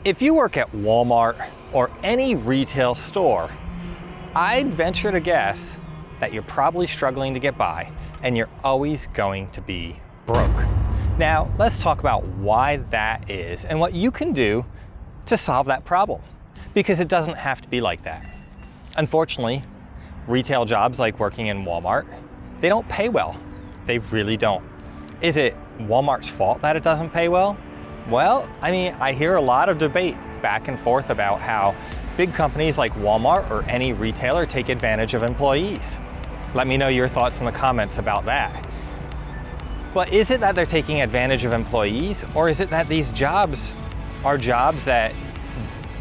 If you work at Walmart or any retail store, I'd venture to guess that you're probably struggling to get by and you're always going to be broke. Now, let's talk about why that is and what you can do to solve that problem, because it doesn't have to be like that. Unfortunately, retail jobs like working in Walmart, they don't pay well. They really don't. Is it Walmart's fault that it doesn't pay well? Well, I mean, I hear a lot of debate back and forth about how big companies like Walmart or any retailer take advantage of employees. Let me know your thoughts in the comments about that. But is it that they're taking advantage of employees, or is it that these jobs are jobs that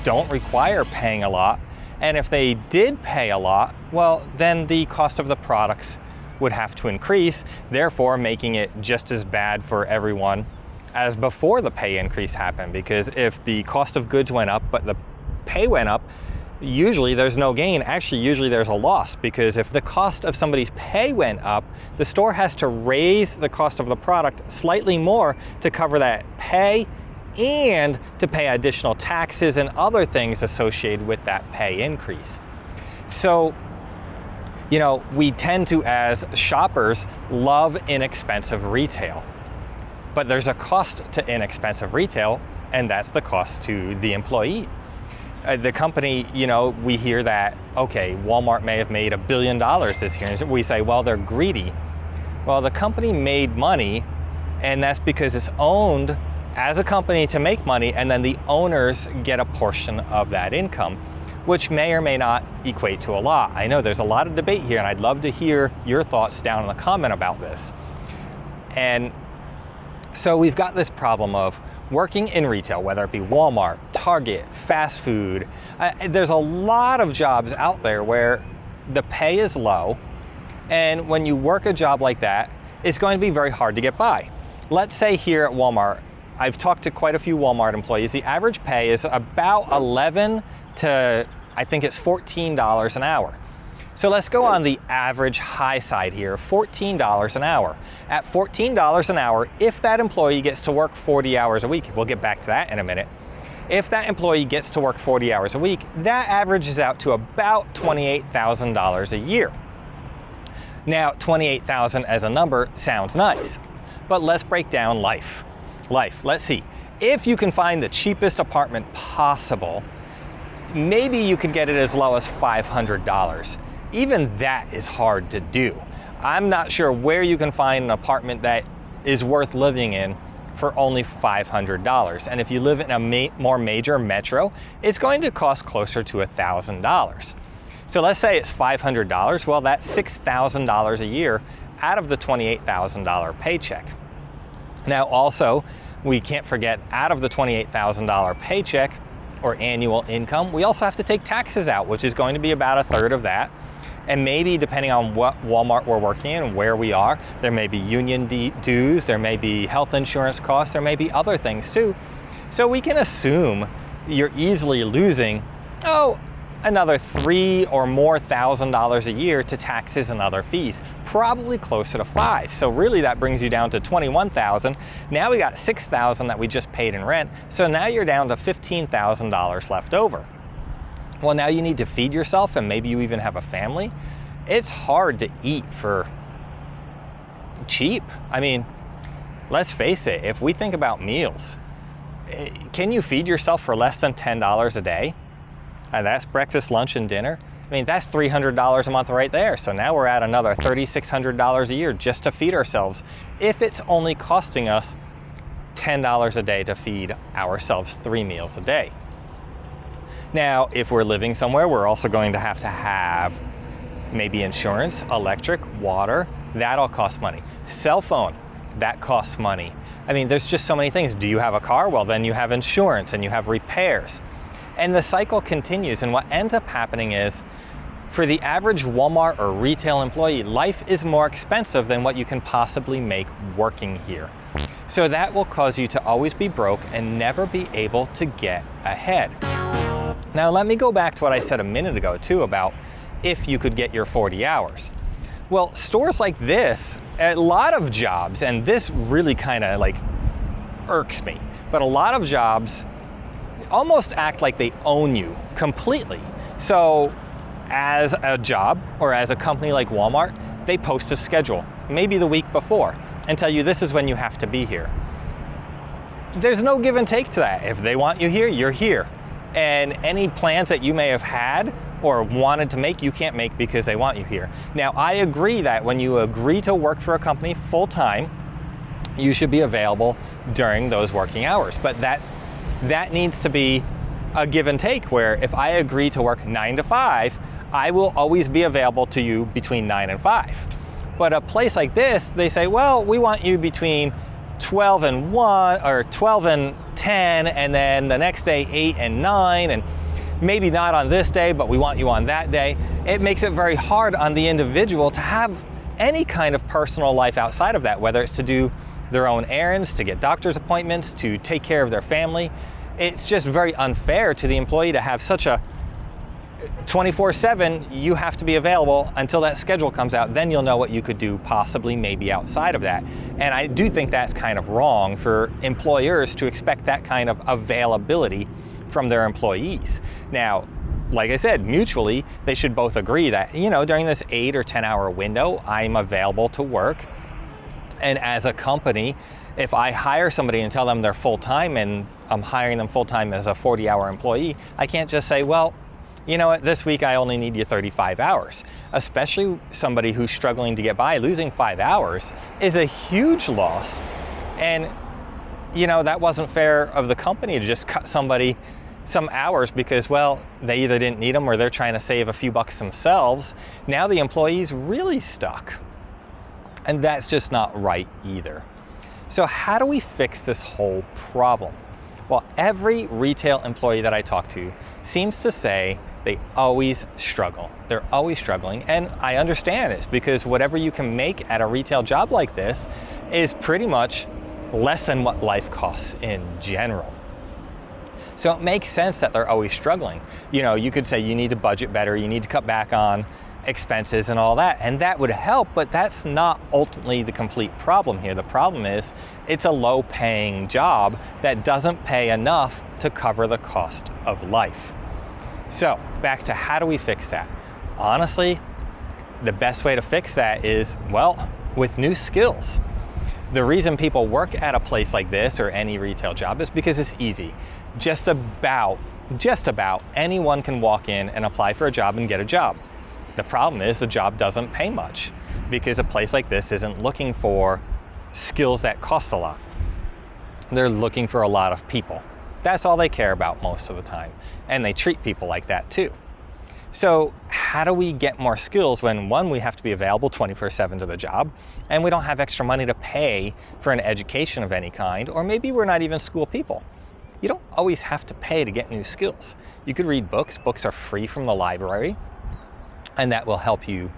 don't require paying a lot? And if they did pay a lot, well, then the cost of the products would have to increase, therefore making it just as bad for everyone as before the pay increase happened. Because if the cost of goods went up but the pay went up, usually there's no gain. Actually, usually there's a loss, because if the cost of somebody's pay went up, the store has to raise the cost of the product slightly more to cover that pay and to pay additional taxes and other things associated with that pay increase. So, you know, we tend to, as shoppers, love inexpensive retail. But there's a cost to inexpensive retail, and that's the cost to the employee. The company, you know, we hear that, okay, Walmart may have made $1 billion this year. And we say, well, they're greedy. Well, the company made money, and that's because it's owned as a company to make money, and then the owners get a portion of that income, which may or may not equate to a lot. I know there's a lot of debate here, and I'd love to hear your thoughts down in the comment about this. And so we've got this problem of working in retail, whether it be Walmart, Target, fast food. There's a lot of jobs out there where the pay is low, and when you work a job like that, it's going to be very hard to get by. Let's say here at Walmart, I've talked to quite a few Walmart employees. The average pay is about $11 to, I think it's $14 an hour. So let's go on the average high side here, $14 an hour. At $14 an hour, if that employee gets to work 40 hours a week, we'll get back to that in a minute. If that employee gets to work 40 hours a week, that averages out to about $28,000 a year. Now, $28,000 as a number sounds nice, but let's break down life. Let's see. If you can find the cheapest apartment possible, maybe you could get it as low as $500. Even that is hard to do. I'm not sure where you can find an apartment that is worth living in for only $500. And if you live in a more major metro, it's going to cost closer to $1,000. So let's say it's $500. Well, that's $6,000 a year out of the $28,000 paycheck. Now also, we can't forget, out of the $28,000 paycheck or annual income, we also have to take taxes out, which is going to be about 1/3 of that. And maybe, depending on what Walmart we're working in and where we are, there may be union dues, there may be health insurance costs, there may be other things too. So we can assume you're easily losing, another $3,000 or more a year to taxes and other fees, probably closer to $5,000. So really that brings you down to $21,000. Now we got $6,000 that we just paid in rent. So now you're down to $15,000 left over. Well, now you need to feed yourself, and maybe you even have a family. It's hard to eat for cheap. I mean, let's face it, if we think about meals, can you feed yourself for less than $10 a day? And that's breakfast, lunch, and dinner. I mean, that's $300 a month right there. So now we're at another $3,600 a year just to feed ourselves, if it's only costing us $10 a day to feed ourselves 3 meals a day. Now, if we're living somewhere, we're also going to have maybe insurance, electric, water. That all costs money. Cell phone, that costs money. I mean, there's just so many things. Do you have a car? Well, then you have insurance and you have repairs. And the cycle continues. And what ends up happening is, for the average Walmart or retail employee, life is more expensive than what you can possibly make working here. So that will cause you to always be broke and never be able to get ahead. Now, let me go back to what I said a minute ago too about if you could get your 40 hours. Well, stores like this, a lot of jobs, and this really kind of like irks me, but a lot of jobs almost act like they own you completely. So as a job or as a company like Walmart, they post a schedule, maybe the week before, and tell you this is when you have to be here. There's no give and take to that. If they want you here, you're here. And any plans that you may have had or wanted to make, you can't make because they want you here. Now, I agree that when you agree to work for a company full-time, you should be available during those working hours. But that needs to be a give and take, where if I agree to work 9 to 5, I will always be available to you between 9 and 5. But a place like this, they say, well, we want you between 12 and 1 or 12 and 10, and then the next day 8 and 9, and maybe not on this day, but we want you on that day. It makes it very hard on the individual to have any kind of personal life outside of that, whether it's to do their own errands, to get doctor's appointments, to take care of their family. It's just very unfair to the employee to have such a 24/7, you have to be available until that schedule comes out. Then you'll know what you could do possibly maybe outside of that. And I do think that's kind of wrong for employers to expect that kind of availability from their employees. Now, like I said, mutually, they should both agree that, during this 8 or 10 hour window, I'm available to work. And as a company, if I hire somebody and tell them they're full-time and I'm hiring them full-time as a 40-hour employee, I can't just say, well, you know what, this week I only need you 35 hours. Especially somebody who's struggling to get by, losing 5 hours is a huge loss. And, that wasn't fair of the company to just cut somebody some hours because, well, they either didn't need them or they're trying to save a few bucks themselves. Now the employee's really stuck. And that's just not right either. So how do we fix this whole problem? Well, every retail employee that I talk to seems to say they always struggle. They're always struggling, and I understand it's because whatever you can make at a retail job like this is pretty much less than what life costs in general. So it makes sense that they're always struggling. You could say you need to budget better, you need to cut back on expenses and all that, and that would help, but that's not ultimately the complete problem here. The problem is it's a low-paying job that doesn't pay enough to cover the cost of life. So back to how do we fix that? Honestly, the best way to fix that is, well, with new skills. The reason people work at a place like this or any retail job is because it's easy. Just about anyone can walk in and apply for a job and get a job. The problem is the job doesn't pay much because a place like this isn't looking for skills that cost a lot. They're looking for a lot of people. That's all they care about most of the time. And they treat people like that too. So how do we get more skills when, one, we have to be available 24/7 to the job, and we don't have extra money to pay for an education of any kind, or maybe we're not even school people. You don't always have to pay to get new skills. You could read books. Books are free from the library, and that will help you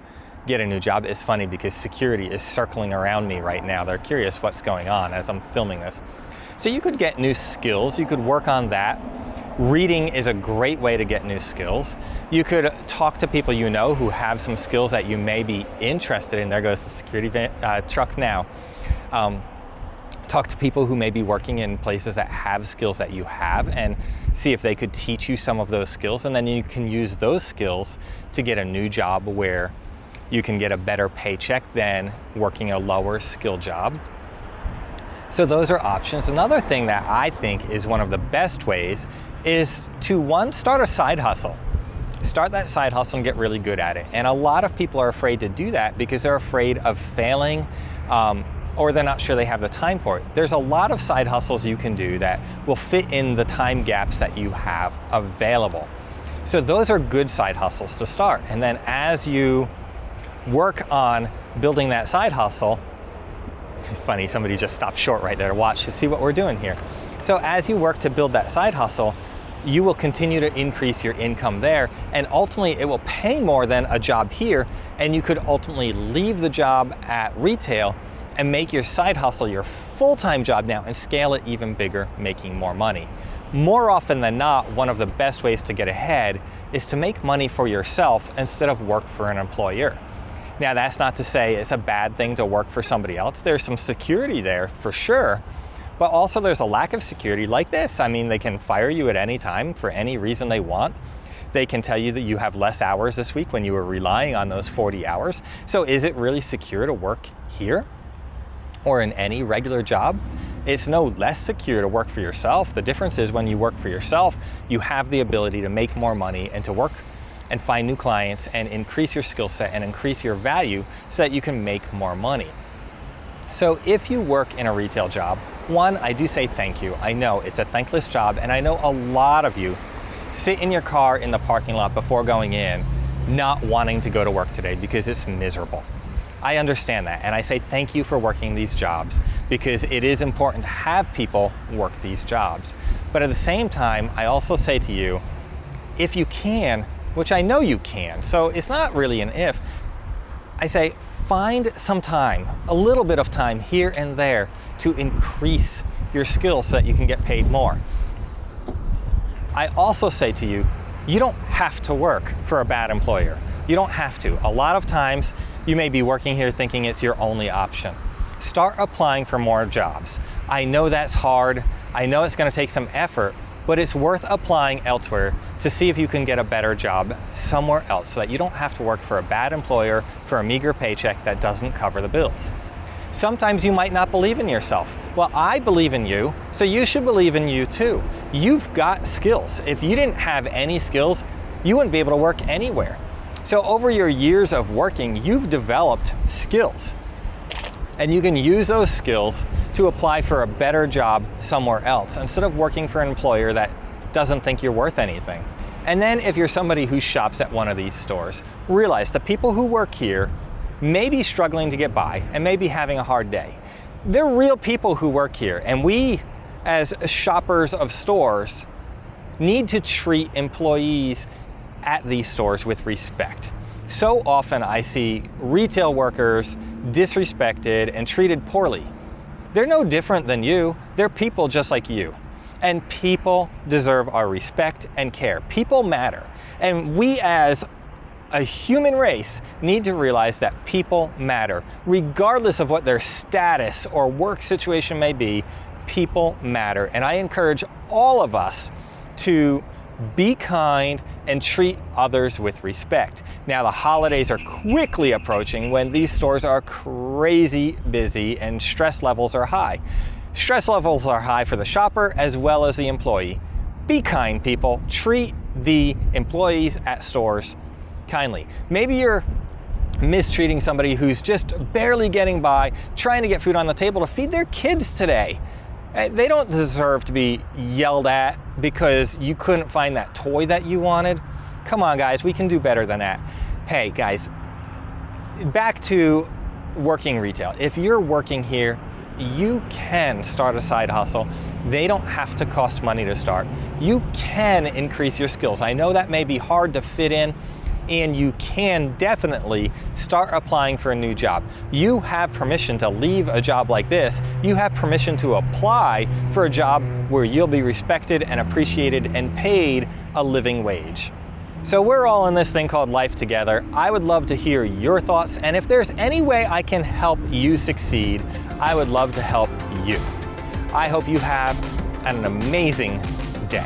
get a new job. It's funny because security is circling around me right now. They're curious what's going on as I'm filming this. So you could get new skills. You could work on that. Reading is a great way to get new skills. You could talk to people who have some skills that you may be interested in. There goes the security truck now. Talk to people who may be working in places that have skills that you have and see if they could teach you some of those skills, and then you can use those skills to get a new job where you can get a better paycheck than working a lower skill job. So those are options. Another thing that I think is one of the best ways is to, one, start a side hustle. Start that side hustle and get really good at it. And a lot of people are afraid to do that because they're afraid of failing, or they're not sure they have the time for it. There's a lot of side hustles you can do that will fit in the time gaps that you have available. So those are good side hustles to start. And then as you work on building that side hustle, it's funny, somebody just stopped short right there to watch to see what we're doing here. So as you work to build that side hustle, you will continue to increase your income there, and ultimately it will pay more than a job here, and you could ultimately leave the job at retail and make your side hustle your full-time job now and scale it even bigger, making more money. More often than not, one of the best ways to get ahead is to make money for yourself instead of work for an employer. Now, that's not to say it's a bad thing to work for somebody else. There's some security there for sure, but also there's a lack of security like this. I mean, they can fire you at any time for any reason they want. They can tell you that you have less hours this week when you were relying on those 40 hours. So is it really secure to work here or in any regular job? It's no less secure to work for yourself. The difference is when you work for yourself, you have the ability to make more money and to work and find new clients and increase your skill set and increase your value so that you can make more money. So if you work in a retail job, one, I do say thank you. I know it's a thankless job, and I know a lot of you sit in your car in the parking lot before going in, not wanting to go to work today because it's miserable. I understand that, and I say thank you for working these jobs because it is important to have people work these jobs. But at the same time, I also say to you, if you can, which I know you can, so it's not really an if, I say find some time, a little bit of time here and there to increase your skills so that you can get paid more. I also say to you, you don't have to work for a bad employer. You don't have to. A lot of times you may be working here thinking it's your only option. Start applying for more jobs. I know that's hard. I know it's going to take some effort, but it's worth applying elsewhere to see if you can get a better job somewhere else so that you don't have to work for a bad employer for a meager paycheck that doesn't cover the bills. Sometimes you might not believe in yourself. Well, I believe in you, so you should believe in you too. You've got skills. If you didn't have any skills, you wouldn't be able to work anywhere. So over your years of working, you've developed skills. And you can use those skills to apply for a better job somewhere else instead of working for an employer that doesn't think you're worth anything. And then if you're somebody who shops at one of these stores, realize the people who work here may be struggling to get by and may be having a hard day. They're real people who work here, and we as shoppers of stores need to treat employees at these stores with respect. So often I see retail workers disrespected and treated poorly. They're no different than you. They're people just like you. And people deserve our respect and care. People matter. And we as a human race need to realize that people matter. Regardless of what their status or work situation may be, people matter. And I encourage all of us to be kind and treat others with respect. Now, the holidays are quickly approaching when these stores are crazy busy and stress levels are high. Stress levels are high for the shopper as well as the employee. Be kind, people. Treat the employees at stores kindly. Maybe you're mistreating somebody who's just barely getting by, trying to get food on the table to feed their kids today. They don't deserve to be yelled at because you couldn't find that toy that you wanted. Come on, guys, we can do better than that. Hey, guys, back to working retail. If you're working here, you can start a side hustle. They don't have to cost money to start. You can increase your skills. I know that may be hard to fit in, and you can definitely start applying for a new job. You have permission to leave a job like this. You have permission to apply for a job where you'll be respected and appreciated and paid a living wage. So we're all in this thing called life together. I would love to hear your thoughts, and if there's any way I can help you succeed, I would love to help you. I hope you have an amazing day.